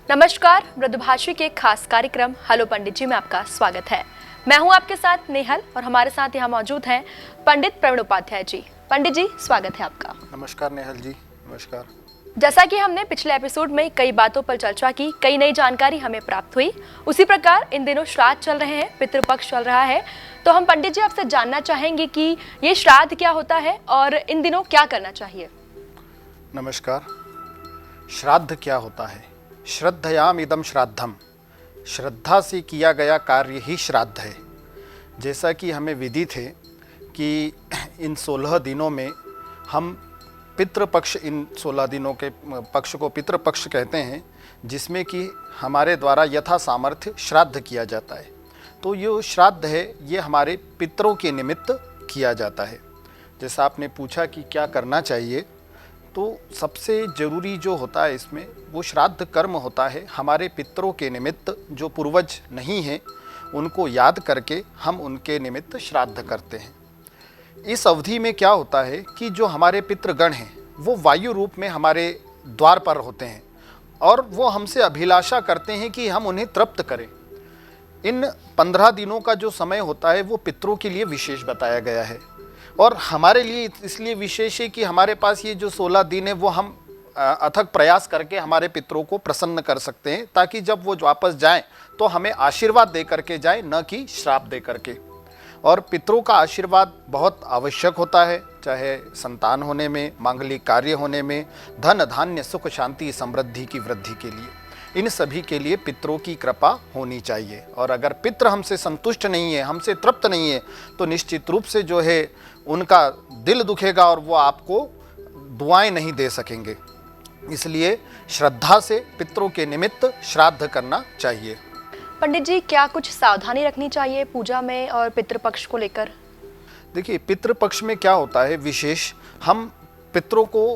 नमस्कार, मृदुभाषी के खास कार्यक्रम हेलो पंडित जी में आपका स्वागत है। मैं हूं आपके साथ नेहल और हमारे साथ यहाँ मौजूद हैं पंडित प्रवीण उपाध्याय जी। पंडित जी, स्वागत है आपका। नमस्कार नेहल जी, नमस्कार। जैसा कि हमने पिछले एपिसोड में कई बातों पर चर्चा की, कई नई जानकारी हमें प्राप्त हुई, उसी प्रकार इन दिनों श्राद्ध चल रहे हैं, पितृपक्ष चल रहा है। तो हम पंडित जी आपसे जानना चाहेंगे कि ये श्राद्ध क्या होता है और इन दिनों क्या करना चाहिए। नमस्कार। श्राद्ध क्या होता है? श्रद्धयाम इदम श्राद्धम, श्रद्धा से किया गया कार्य ही श्राद्ध है। जैसा कि हमें विदित है कि इन 16 दिनों में हम पितृपक्ष, इन 16 दिनों के पक्ष को पितृपक्ष कहते हैं, जिसमें कि हमारे द्वारा यथा सामर्थ्य श्राद्ध किया जाता है। तो ये श्राद्ध है, ये हमारे पितरों के निमित्त किया जाता है। जैसा आपने पूछा कि क्या करना चाहिए, तो सबसे ज़रूरी जो होता है इसमें वो श्राद्ध कर्म होता है। हमारे पितरों के निमित्त जो पूर्वज नहीं हैं उनको याद करके हम उनके निमित्त श्राद्ध करते हैं। इस अवधि में क्या होता है कि जो हमारे पितृगण हैं वो वायु रूप में हमारे द्वार पर होते हैं और वो हमसे अभिलाषा करते हैं कि हम उन्हें तृप्त करें। इन 15 दिनों का जो समय होता है वो पितरों के लिए विशेष बताया गया है और हमारे लिए इसलिए विशेष है कि हमारे पास ये जो 16 दिन है वो हम अथक प्रयास करके हमारे पितरों को प्रसन्न कर सकते हैं, ताकि जब वो वापस जाएं तो हमें आशीर्वाद दे करके जाएं, न कि श्राप दे करके। और पितरों का आशीर्वाद बहुत आवश्यक होता है, चाहे संतान होने में, मांगलिक कार्य होने में, धन धान्य सुख शांति समृद्धि की वृद्धि के लिए, इन सभी के लिए पितरों की कृपा होनी चाहिए। और अगर पितृ हमसे संतुष्ट नहीं है, हमसे तृप्त नहीं है, तो निश्चित रूप से जो है उनका दिल दुखेगा और वो आपको दुआएं नहीं दे सकेंगे। इसलिए श्रद्धा से पितरों के निमित्त श्राद्ध करना चाहिए। पंडित जी, क्या कुछ सावधानी रखनी चाहिए पूजा में और पितृपक्ष को लेकर? देखिए, पितृपक्ष में क्या होता है विशेष, हम पितरों को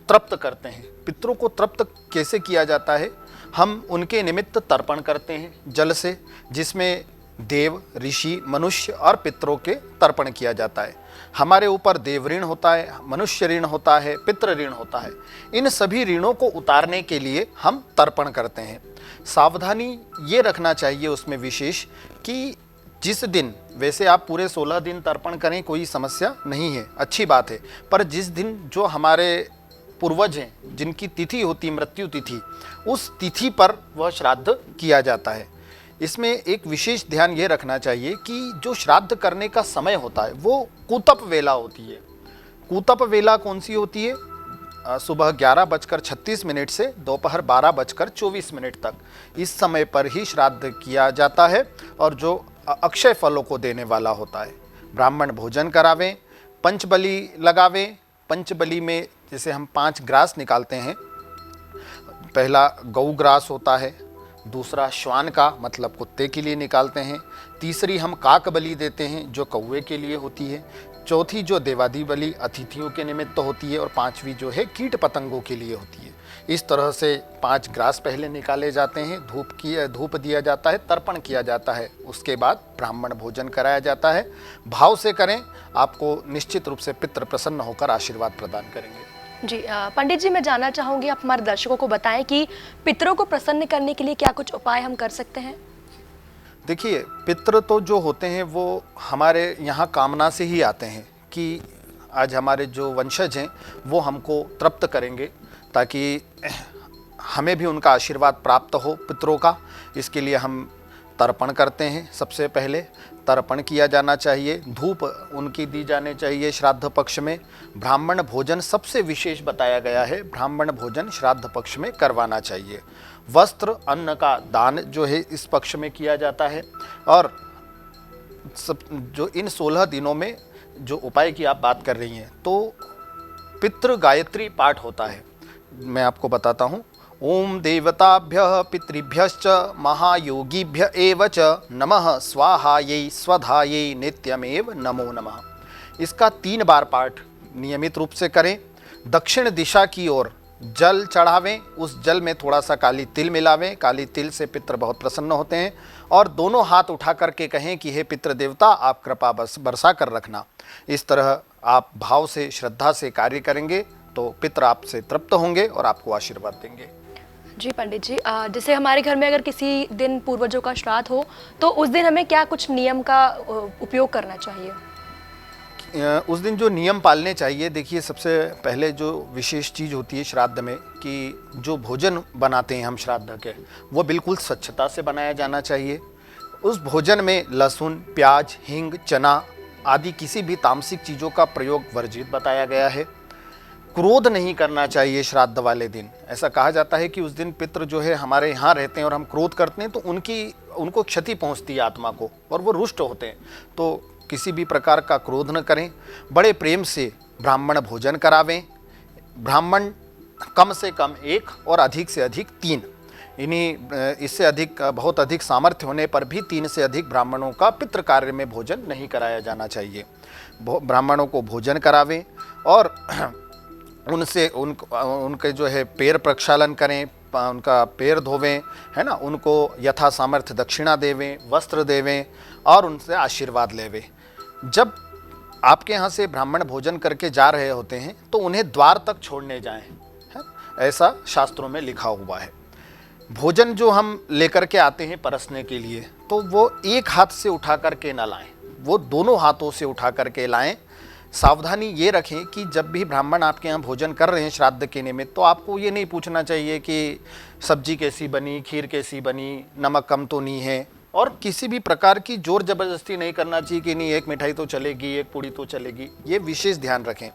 तृप्त करते हैं। पितरों को तृप्त कैसे किया जाता है? हम उनके निमित्त तर्पण करते हैं जल से, जिसमें देव, ऋषि, मनुष्य और पितरों के तर्पण किया जाता है। हमारे ऊपर देव ऋण होता है, मनुष्य ऋण होता है, पितृ ऋण होता है। इन सभी ऋणों को उतारने के लिए हम तर्पण करते हैं। सावधानी ये रखना चाहिए उसमें विशेष कि जिस दिन, वैसे आप पूरे 16 दिन तर्पण करें, कोई समस्या नहीं है, अच्छी बात है, पर जिस दिन जो हमारे पूर्वज हैं, जिनकी तिथि होती मृत्यु तिथि, उस तिथि पर वह श्राद्ध किया जाता है। इसमें एक विशेष ध्यान ये रखना चाहिए कि जो श्राद्ध करने का समय होता है वो कूतप वेला होती है। कूतप वेला कौन सी होती है? सुबह 11:36 से दोपहर 12:24 तक। इस समय पर ही श्राद्ध किया जाता है और जो अक्षय फलों को देने वाला होता है। ब्राह्मण भोजन करावें, पंचबली लगावें। पंचबली में जैसे हम 5 ग्रास निकालते हैं, पहला गौ ग्रास होता है, दूसरा श्वान का मतलब कुत्ते के लिए निकालते हैं, तीसरी हम काक बलि देते हैं जो कौवे के लिए होती है, चौथी जो देवादी बलि अतिथियों के निमित्त होती है और 5वीं जो है कीट पतंगों के लिए होती है। इस तरह से 5 ग्रास पहले निकाले जाते हैं, धूप दिया जाता है, तर्पण किया जाता है, उसके बाद ब्राह्मण भोजन कराया जाता है। भाव से करें, आपको निश्चित रूप से पितृ प्रसन्न होकर आशीर्वाद प्रदान करेंगे। जी पंडित जी, मैं जानना चाहूँगी, आप हमारे दर्शकों को बताएं कि पितरों को प्रसन्न करने के लिए क्या कुछ उपाय हम कर सकते हैं? देखिए, पितृ तो जो होते हैं वो हमारे यहाँ कामना से ही आते हैं कि आज हमारे जो वंशज हैं वो हमको तृप्त करेंगे, ताकि हमें भी उनका आशीर्वाद प्राप्त हो पितरों का। इसके लिए हम तर्पण करते हैं। सबसे पहले तर्पण किया जाना चाहिए, धूप उनकी दी जाने चाहिए श्राद्ध पक्ष में। ब्राह्मण भोजन सबसे विशेष बताया गया है, ब्राह्मण भोजन श्राद्ध पक्ष में करवाना चाहिए। वस्त्र, अन्न का दान जो है इस पक्ष में किया जाता है। और सब जो इन 16 दिनों में जो उपाय की आप बात कर रही हैं, तो पितृ गायत्री पाठ होता है। मैं आपको बताता हूँ। ओम देवताभ्यः पितृभ्यश्च महायोगिभ्य एव च नमः स्वाहायै स्वधायै नित्यमेव नमो नमः। इसका 3 बार पाठ नियमित रूप से करें। दक्षिण दिशा की ओर जल चढ़ावें, उस जल में थोड़ा सा काली तिल मिलावें। काली तिल से पितृ बहुत प्रसन्न होते हैं। और दोनों हाथ उठा करके कहें कि हे पितृ देवता, आप कृपा बरसा कर रखना। इस तरह आप भाव से, श्रद्धा से कार्य करेंगे तो पितृ आपसे तृप्त होंगे और आपको आशीर्वाद देंगे। जी पंडित जी, जैसे हमारे घर में अगर किसी दिन पूर्वजों का श्राद्ध हो तो उस दिन हमें क्या कुछ नियम का उपयोग करना चाहिए? उस दिन जो नियम पालने चाहिए, देखिए सबसे पहले जो विशेष चीज़ होती है श्राद्ध में कि जो भोजन बनाते हैं हम श्राद्ध के, वो बिल्कुल स्वच्छता से बनाया जाना चाहिए। उस भोजन में लहसुन, प्याज, हींग, चना आदि किसी भी तामसिक चीज़ों का प्रयोग वर्जित बताया गया है। क्रोध नहीं करना चाहिए श्राद्ध वाले दिन। ऐसा कहा जाता है कि उस दिन पितृ जो है हमारे यहाँ रहते हैं और हम क्रोध करते हैं तो उनको क्षति पहुँचती है आत्मा को और वो रुष्ट होते हैं। तो किसी भी प्रकार का क्रोध न करें। बड़े प्रेम से ब्राह्मण भोजन करावें। ब्राह्मण कम से कम 1 और अधिक से अधिक 3, इससे अधिक बहुत अधिक सामर्थ्य होने पर भी 3 से अधिक ब्राह्मणों का पितृ कार्य में भोजन नहीं कराया जाना चाहिए। ब्राह्मणों को भोजन करावें और उनके जो है पैर प्रक्षालन करें, उनका पैर धोवें, है ना, उनको यथा सामर्थ्य दक्षिणा देवें, वस्त्र देवें और उनसे आशीर्वाद लेवें। जब आपके यहाँ से ब्राह्मण भोजन करके जा रहे होते हैं तो उन्हें द्वार तक छोड़ने जाएं, है? ऐसा शास्त्रों में लिखा हुआ है। भोजन जो हम लेकर के आते हैं परसने के लिए तो वो एक हाथ से उठा करके ना लाएं, वो दोनों हाथों से उठा करके लाएं। सावधानी ये रखें कि जब भी ब्राह्मण आपके यहाँ भोजन कर रहे हैं श्राद्ध के निमित्त तो आपको ये नहीं पूछना चाहिए कि सब्जी कैसी बनी, खीर कैसी बनी, नमक कम तो नहीं है, और किसी भी प्रकार की जोर जबरदस्ती नहीं करना चाहिए कि नहीं एक मिठाई तो चलेगी, एक पूड़ी तो चलेगी। ये विशेष ध्यान रखें।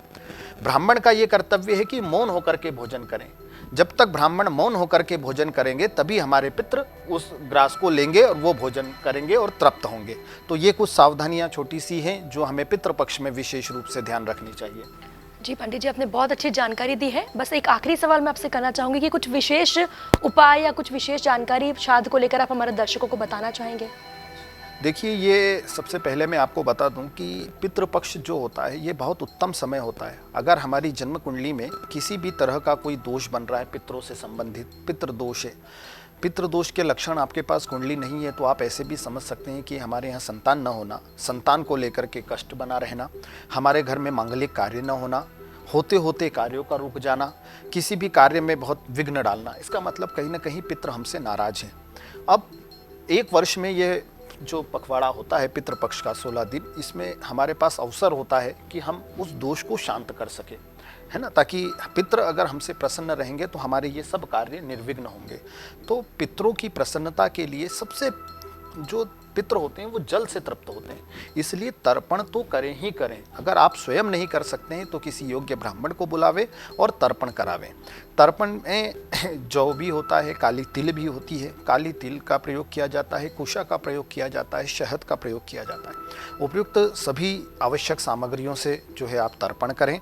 ब्राह्मण का ये कर्तव्य है कि मौन होकर के भोजन करें। जब तक ब्राह्मण मौन होकर के भोजन करेंगे तभी हमारे पितृ उस ग्रास को लेंगे और वो भोजन करेंगे और तृप्त होंगे। तो ये कुछ सावधानियां छोटी सी हैं जो हमें पितृ पक्ष में विशेष रूप से ध्यान रखनी चाहिए। जी पंडित जी, आपने बहुत अच्छी जानकारी दी है। बस एक आखिरी सवाल मैं आपसे करना चाहूँगी कि कुछ विशेष उपाय या कुछ विशेष जानकारी श्राद्ध को लेकर आप हमारे दर्शकों को बताना चाहेंगे? देखिए, ये सबसे पहले मैं आपको बता दूं कि पितृपक्ष जो होता है ये बहुत उत्तम समय होता है। अगर हमारी जन्म कुंडली में किसी भी तरह का कोई दोष बन रहा है, पितरों से संबंधित पितृदोष है, पितृदोष के लक्षण आपके पास कुंडली नहीं है, तो आप ऐसे भी समझ सकते हैं कि हमारे यहाँ संतान न होना, संतान को लेकर के कष्ट बना रहना, हमारे घर में मांगलिक कार्य न होना, होते होते कार्यों का रुक जाना, किसी भी कार्य में बहुत विघ्न डालना, इसका मतलब कहीं ना कहीं पितृ हमसे नाराज हैं। अब 1 वर्ष में ये जो पखवाड़ा होता है पितृपक्ष का 16 दिन, इसमें हमारे पास अवसर होता है कि हम उस दोष को शांत कर सकें, है ना, ताकि पितृ अगर हमसे प्रसन्न रहेंगे तो हमारे ये सब कार्य निर्विघ्न होंगे। तो पितरों की प्रसन्नता के लिए सबसे जो पितृ होते हैं वो जल से तृप्त होते हैं, इसलिए तर्पण तो करें ही करें। अगर आप स्वयं नहीं कर सकते हैं तो किसी योग्य ब्राह्मण को बुलावें और तर्पण करावें। तर्पण में जौ भी होता है, काली तिल भी होती है, काली तिल का प्रयोग किया जाता है, कुशा का प्रयोग किया जाता है, शहद का प्रयोग किया जाता है। उपयुक्त सभी आवश्यक सामग्रियों से जो है आप तर्पण करें।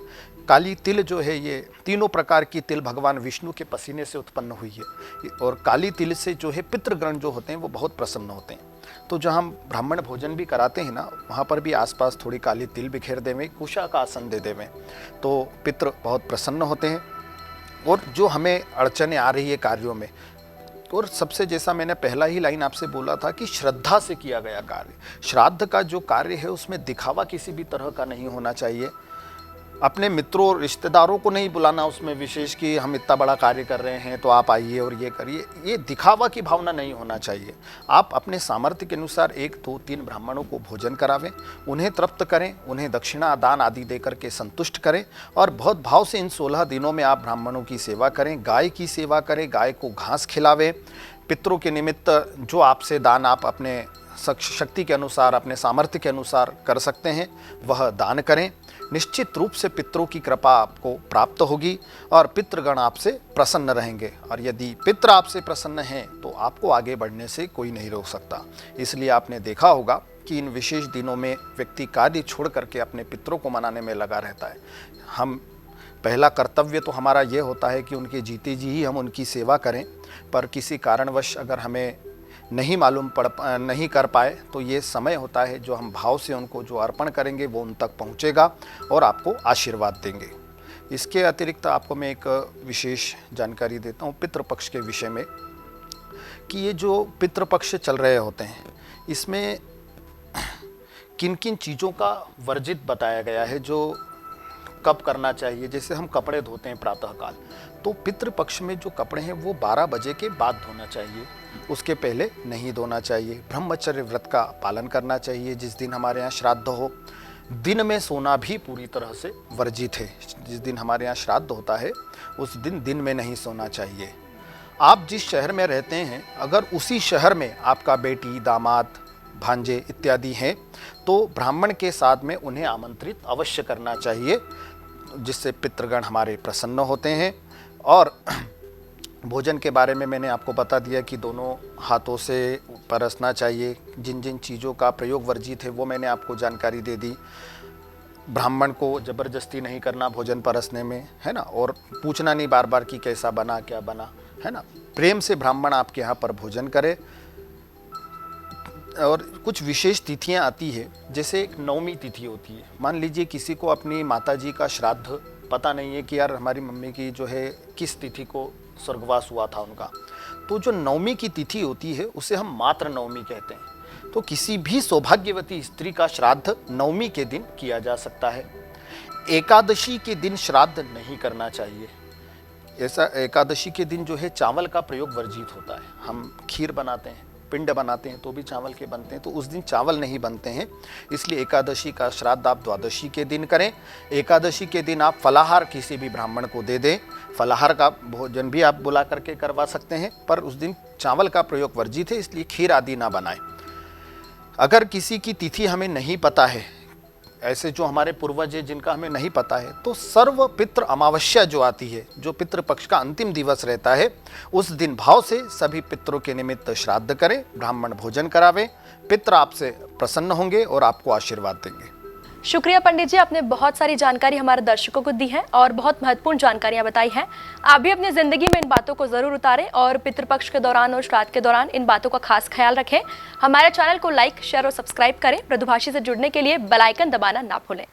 काली तिल जो है ये तीनों प्रकार की तिल भगवान विष्णु के पसीने से उत्पन्न हुई है और काली तिल से जो है पितृगण जो होते हैं वो बहुत प्रसन्न होते हैं। तो जहाँ हम ब्राह्मण भोजन भी कराते हैं ना, वहाँ पर भी आसपास थोड़ी काली तिल बिखेर देवें, कुशा का आसन दे देवें, तो पितृ बहुत प्रसन्न होते हैं। और जो हमें अड़चने आ रही है कार्यों में, और सबसे जैसा मैंने पहला ही लाइन आपसे बोला था कि श्रद्धा से किया गया कार्य, श्राद्ध का जो कार्य है उसमें दिखावा किसी भी तरह का नहीं होना चाहिए। अपने मित्रों और रिश्तेदारों को नहीं बुलाना उसमें विशेष कि हम इतना बड़ा कार्य कर रहे हैं तो आप आइए और ये करिए, ये दिखावा की भावना नहीं होना चाहिए। आप अपने सामर्थ्य के अनुसार 1, 2, 3 ब्राह्मणों को भोजन करावें, उन्हें तृप्त करें, उन्हें दक्षिणा दान आदि दे करके संतुष्ट करें और बहुत भाव से इन 16 दिनों में आप ब्राह्मणों की सेवा करें, गाय की सेवा करें, गाय को घास खिलावें। पितरों के निमित्त जो आपसे दान आप अपने शक्ति के अनुसार, अपने सामर्थ्य के अनुसार कर सकते हैं वह दान करें। निश्चित रूप से पितरों की कृपा आपको प्राप्त होगी और पितृगण आपसे प्रसन्न रहेंगे, और यदि पितृ आपसे प्रसन्न हैं तो आपको आगे बढ़ने से कोई नहीं रोक सकता। इसलिए आपने देखा होगा कि इन विशेष दिनों में व्यक्ति कार्य छोड़ करके अपने पितरों को मनाने में लगा रहता है। हम पहला कर्तव्य तो हमारा ये होता है कि उनके जीते जी ही हम उनकी सेवा करें, पर किसी कारणवश अगर हमें नहीं कर पाए तो ये समय होता है जो हम भाव से उनको जो अर्पण करेंगे वो उन तक पहुँचेगा और आपको आशीर्वाद देंगे। इसके अतिरिक्त आपको मैं एक विशेष जानकारी देता हूँ पितृपक्ष के विषय में, कि ये जो पितृपक्ष चल रहे होते हैं इसमें किन किन चीज़ों का वर्जित बताया गया है, जो कब करना चाहिए। जैसे हम कपड़े धोते हैं प्रातःकाल, तो पितृपक्ष में जो कपड़े हैं वो 12 बजे के बाद धोना चाहिए, उसके पहले नहीं धोना चाहिए। ब्रह्मचर्य व्रत का पालन करना चाहिए जिस दिन हमारे यहाँ श्राद्ध हो। दिन में सोना भी पूरी तरह से वर्जित है। जिस दिन हमारे यहाँ श्राद्ध होता है उस दिन दिन में नहीं सोना चाहिए। आप जिस शहर में रहते हैं, अगर उसी शहर में आपका बेटी, दामाद, भांजे इत्यादि हैं, तो ब्राह्मण के साथ में उन्हें आमंत्रित अवश्य करना चाहिए, जिससे पितृगण हमारे प्रसन्न होते हैं। और भोजन के बारे में मैंने आपको बता दिया कि दोनों हाथों से परसना चाहिए। जिन जिन चीज़ों का प्रयोग वर्जित है वो मैंने आपको जानकारी दे दी। ब्राह्मण को ज़बरदस्ती नहीं करना भोजन परसने में, है ना, और पूछना नहीं बार बार कि कैसा बना, क्या बना, है ना। प्रेम से ब्राह्मण आपके यहाँ पर भोजन करे। और कुछ विशेष तिथियां आती है, जैसे एक नवमी तिथि होती है। मान लीजिए किसी को अपनी माताजी का श्राद्ध पता नहीं है कि यार हमारी मम्मी की जो है किस तिथि को स्वर्गवास हुआ था उनका, तो जो नवमी की तिथि होती है उसे हम मातृ नवमी कहते हैं। तो किसी भी सौभाग्यवती स्त्री का श्राद्ध नवमी के दिन किया जा सकता है। एकादशी के दिन श्राद्ध नहीं करना चाहिए। ऐसा एकादशी के दिन जो है चावल का प्रयोग वर्जित होता है। हम खीर बनाते हैं, पिंड बनाते हैं तो भी चावल के बनते हैं, तो उस दिन चावल नहीं बनते हैं। इसलिए एकादशी का श्राद्ध आप द्वादशी के दिन करें। एकादशी के दिन आप फलाहार किसी भी ब्राह्मण को दे दें। फलाहार का भोजन भी आप बुला करके करवा सकते हैं, पर उस दिन चावल का प्रयोग वर्जित है, इसलिए खीर आदि ना बनाएं। अगर किसी की तिथि हमें नहीं पता है, ऐसे जो हमारे पूर्वज हैं जिनका हमें नहीं पता है, तो सर्व पितृ अमावस्या जो आती है, जो पितृपक्ष का अंतिम दिवस रहता है, उस दिन भाव से सभी पितरों के निमित्त श्राद्ध करें, ब्राह्मण भोजन करावें। पितृ आपसे प्रसन्न होंगे और आपको आशीर्वाद देंगे। शुक्रिया पंडित जी, आपने बहुत सारी जानकारी हमारे दर्शकों को दी है और बहुत महत्वपूर्ण जानकारियां बताई हैं। आप भी अपनी जिंदगी में इन बातों को जरूर उतारें और पितृपक्ष के दौरान और श्राद्ध के दौरान इन बातों का खास ख्याल रखें। हमारे चैनल को लाइक, शेयर और सब्सक्राइब करें। मृदुभाषी से जुड़ने के लिए बेल आइकन दबाना ना भूलें।